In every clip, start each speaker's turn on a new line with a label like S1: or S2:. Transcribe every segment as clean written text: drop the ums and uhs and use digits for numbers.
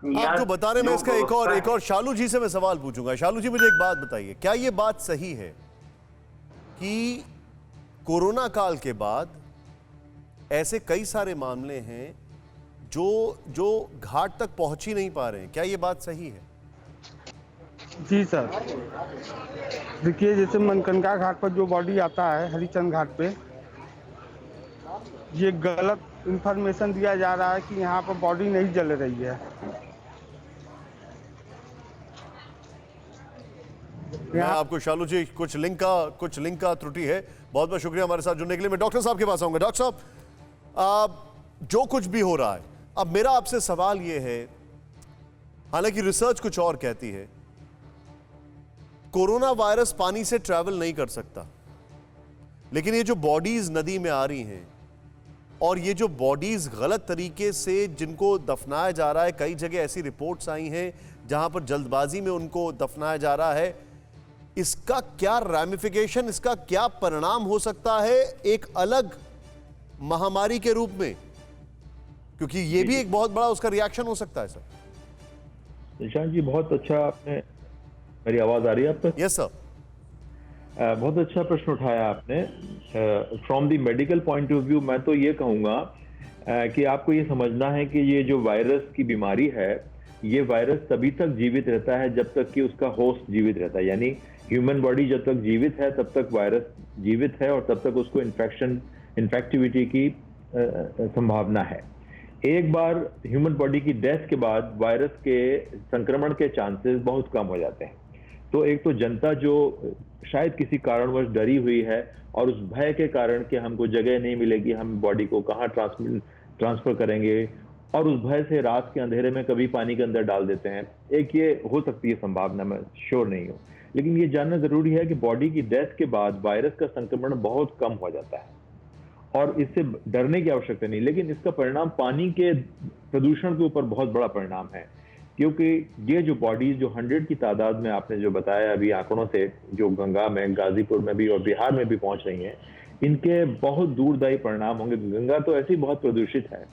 S1: आप जो बता रहे हैं, मैं इसका एक और शालू जी से मैं सवाल पूछूंगा। शालू जी, मुझे एक बात बताइए, क्या ये बात सही है कि कोरोना काल के बाद ऐसे कई सारे मामले हैं जो जो घाट तक पहुंच ही नहीं पा रहे हैं? क्या ये बात सही है?
S2: जी सर, देखिए जैसे मनकनका घाट पर जो बॉडी आता है हरिचंद घाट पे, ये गलत इंफॉर्मेशन दिया जा रहा है कि यहाँ पर बॉडी नहीं जल रही है।
S1: मैं आपको शालू जी, कुछ लिंक का त्रुटि है। बहुत बहुत शुक्रिया हमारे साथ जुड़ने के लिए। मैं डॉक्टर साहब के पास आऊंगा। डॉक्टर साहब, जो कुछ भी हो रहा है, अब मेरा आपसे सवाल यह है, हालांकि रिसर्च कुछ और कहती है, कोरोना वायरस पानी से ट्रैवल नहीं कर सकता, लेकिन ये जो बॉडीज नदी में आ रही हैं और ये जो बॉडीज गलत तरीके से जिनको दफनाया जा रहा है, कई जगह ऐसी रिपोर्ट्स आई हैं जहां पर जल्दबाजी में उनको दफनाया जा रहा है, इसका क्या रैमिफिकेशन, इसका क्या परिणाम हो सकता है एक अलग महामारी के रूप में? क्योंकि ये भी एक बहुत बड़ा उसका रिएक्शन हो सकता है। सर
S3: निशांत जी, बहुत अच्छा आपने, मेरी आवाज आ रही है आप तक?
S1: Yes sir.
S3: बहुत अच्छा प्रश्न उठाया आपने। From the medical point of view मैं तो ये कहूँगा कि आपको ये समझना है कि ये जो वायरस की बीमारी है, ये वायरस तभी तक जीवित रहता है जब तक कि उसका होस्ट जीवित रहता है। यानी ह्यूमन बॉडी जब तक जीवित है तब तक वायरस जीवित है और तब तक उसको इन्फेक्टिविटी की संभावना है। एक बार ह्यूमन बॉडी की डेथ के बाद वायरस के संक्रमण के चांसेस बहुत कम हो जाते हैं। तो एक तो जनता जो शायद किसी कारणवश डरी हुई है और उस भय के कारण कि हमको जगह नहीं मिलेगी, हम बॉडी को कहाँ ट्रांसफर करेंगे, और उस भय से रात के अंधेरे में कभी पानी के अंदर डाल देते हैं। एक ये हो सकती है संभावना, मैं श्योर नहीं हूँ, लेकिन ये जानना जरूरी है कि बॉडी की डेथ के बाद वायरस का संक्रमण बहुत कम हो जाता है और इससे डरने की आवश्यकता नहीं। लेकिन इसका परिणाम पानी के प्रदूषण के ऊपर बहुत बड़ा परिणाम है, क्योंकि ये जो बॉडीज जो 100 की तादाद में आपने जो बताया अभी आंकड़ों से, जो गंगा में, गाजीपुर में भी और बिहार में भी पहुंच रही हैं, इनके बहुत दूरदायी परिणाम होंगे। गंगा तो ऐसी बहुत प्रदूषित है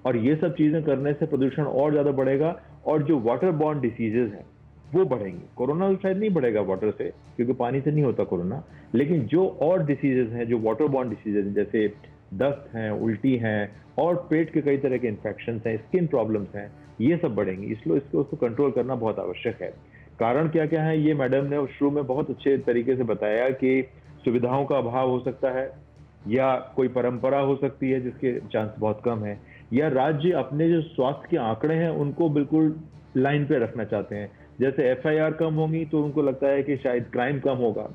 S3: और ये सब चीजें करने से प्रदूषण और ज्यादा बढ़ेगा और जो वाटर बॉर्न डिसीजेज हैं वो बढ़ेंगे। कोरोना शायद नहीं बढ़ेगा वाटर से, क्योंकि पानी से नहीं होता कोरोना, लेकिन जो और डिसीजेज हैं, जो वाटर बॉर्न डिसीजेज हैं, जैसे दस्त हैं, उल्टी हैं और पेट के कई तरह के इन्फेक्शन हैं, स्किन प्रॉब्लम्स हैं, ये सब बढ़ेंगी। इसलिए उसको कंट्रोल करना बहुत आवश्यक है। कारण क्या क्या है, ये मैडम ने शुरू में बहुत अच्छे तरीके से बताया कि सुविधाओं का अभाव हो सकता है, या कोई परंपरा हो सकती है जिसके चांस बहुत कम है, या राज्य अपने जो स्वास्थ्य के आंकड़े हैं उनको बिल्कुल लाइन पे रखना चाहते हैं। जैसे FIR कम होंगी तो उनको लगता है कि शायद क्राइम कम होगा,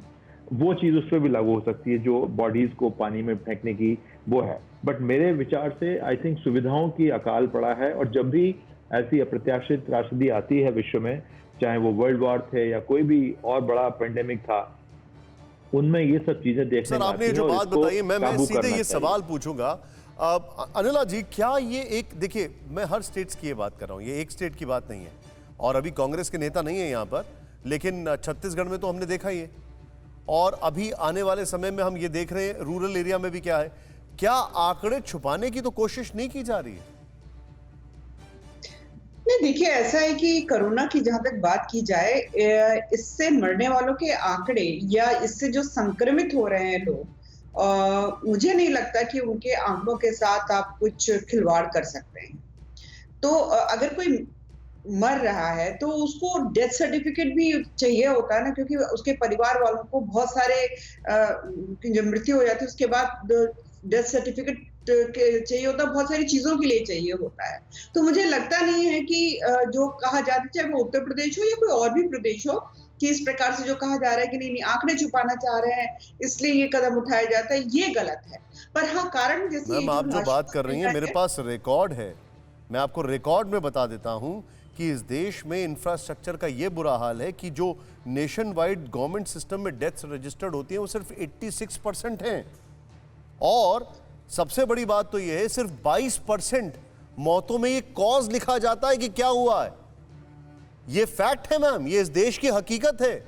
S3: वो चीज उस पर भी लागू हो सकती है जो बॉडीज को पानी में फेंकने की वो है। बट मेरे विचार से आई थिंक सुविधाओं की अकाल पड़ा है, और जब भी ऐसी अप्रत्याशित त्रासदी आती है विश्व में, चाहे वो वर्ल्ड वॉर थे या कोई भी और बड़ा पेंडेमिक था, उनमें ये सब चीजें देखने में आती हैं।
S1: आपने जो बात बताई, मैं सीधे ये सवाल पूछूंगा अनिला जी, क्या ये एक, देखिए मैं हर स्टेट्स की ये बात कर रहा हूँ, ये एक स्टेट की बात नहीं है, और अभी कांग्रेस के नेता नहीं है यहाँ पर, लेकिन छत्तीसगढ़ में तो हमने देखा ही है, और अभी आने वाले समय में हम ये देख रहे हैं रूरल एरिया में भी क्या है। क्या आंकड़े छुपाने की तो कोशिश नहीं की जा रही है?
S4: नहीं, देखिए ऐसा है कि कोरोना की जहां तक बात की जाए, इससे मरने वालों के आंकड़े या इससे जो संक्रमित हो रहे हैं लोग, मुझे नहीं लगता कि उनके आंकड़ों के साथ आप कुछ खिलवाड़ कर सकते हैं। तो अगर कोई मर रहा है तो उसको डेथ सर्टिफिकेट भी चाहिए होता है ना, क्योंकि उसके परिवार वालों को बहुत सारे जब मृत्यु हो जाती है उसके बाद डेथ सर्टिफिकेट चाहिए होता है, बहुत सारी चीजों के लिए चाहिए होता है। तो मुझे लगता नहीं है कि जो कहा जाता है, चाहे वो उत्तर प्रदेश हो या कोई और भी प्रदेश हो, कि इस प्रकार से जो कहा जा रहा है कि नहीं आंकड़े छुपाना चाह रहे हैं इसलिए ये कदम उठाया जाता है, ये गलत है। पर हाँ, कारण जैसे
S1: मैम आप जो बात कर रही हैं, मेरे पास रिकॉर्ड है, मैं आपको रिकॉर्ड में बता देता हूं कि इस देश में इंफ्रास्ट्रक्चर का ये बुरा हाल है कि जो नेशन वाइड गवर्नमेंट सिस्टम में डेथ्स रजिस्टर्ड होती हैं वो सिर्फ 86% हैं, और सबसे बड़ी बात तो ये है सिर्फ 22% मौतों में ये कॉज लिखा जाता है कि क्या हुआ है। ये फैक्ट है मैम, ये इस देश की हकीकत है।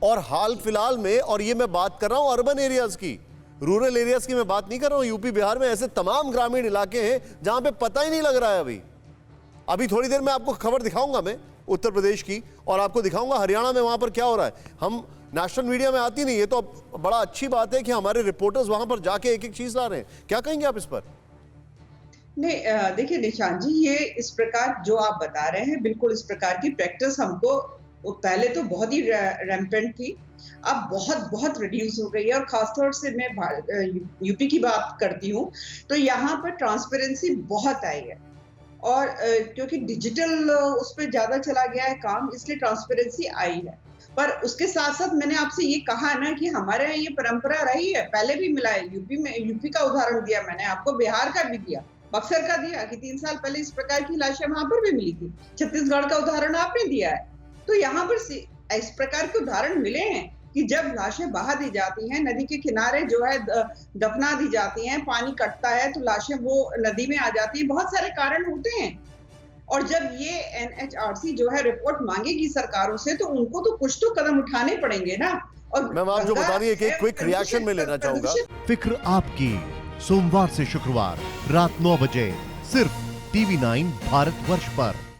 S1: और हाल फिलहाल में, और ये मैं बात कर रहा हूं अर्बन एरियाज की, रूरल एरियाज की मैं बात नहीं कर रहा हूं। यूपी बिहार में ऐसे तमाम ग्रामीण इलाके हैं जहां पे पता ही नहीं लग रहा है अभी अभी थोड़ी देर में आपको खबर दिखाऊंगा मैं उत्तर प्रदेश की, और आपको दिखाऊंगा हरियाणा में वहां पर क्या हो रहा है। हम नेशनल मीडिया में आती नहीं है, तो बड़ा अच्छी बात है कि हमारे रिपोर्टर्स वहां पर जाके एक एक चीज ला रहे हैं। क्या कहेंगे आप इस पर?
S4: नहीं, देखिए निशांत जी, ये इस प्रकार जो आप बता रहे हैं, बिल्कुल इस प्रकार की प्रैक्टिस हमको पहले तो बहुत ही रैम्पेंट थी, अब बहुत बहुत रिड्यूस हो गई है। और खासतौर से मैं यूपी की बात करती हूँ, तो यहाँ पर ट्रांसपेरेंसी बहुत आई है। और क्योंकि डिजिटल उस पर ज्यादा चला गया है काम, इसलिए ट्रांसपेरेंसी आई है। पर उसके साथ साथ मैंने आपसे ये कहा ना कि हमारे यहाँ ये परंपरा रही है, पहले भी मिला है। यूपी का उदाहरण दिया मैंने आपको, बिहार का भी दिया, बक्सर का दिया कि 3 साल पहले इस प्रकार की लाशें वहां पर भी मिली थी। छत्तीसगढ़ का उदाहरण आपने दिया है। तो यहाँ पर इस प्रकार के उदाहरण मिले हैं कि जब लाशें बहा दी जाती हैं, नदी के किनारे जो है दफना दी जाती हैं, पानी कटता है तो लाशें वो नदी में आ जाती हैं। बहुत सारे कारण होते हैं। और जब ये एनएचआरसी जो है रिपोर्ट मांगेगी सरकारों से, तो उनको तो कुछ तो कदम उठाने पड़ेंगे ना। और
S1: मैम, आप जो बता रही है कि क्विक रिएक्शन में लेना चाहूंगा।
S5: फिक्र आपकी, सोमवार से शुक्रवार रात 9 बजे सिर्फ TV9 भारतवर्ष पर।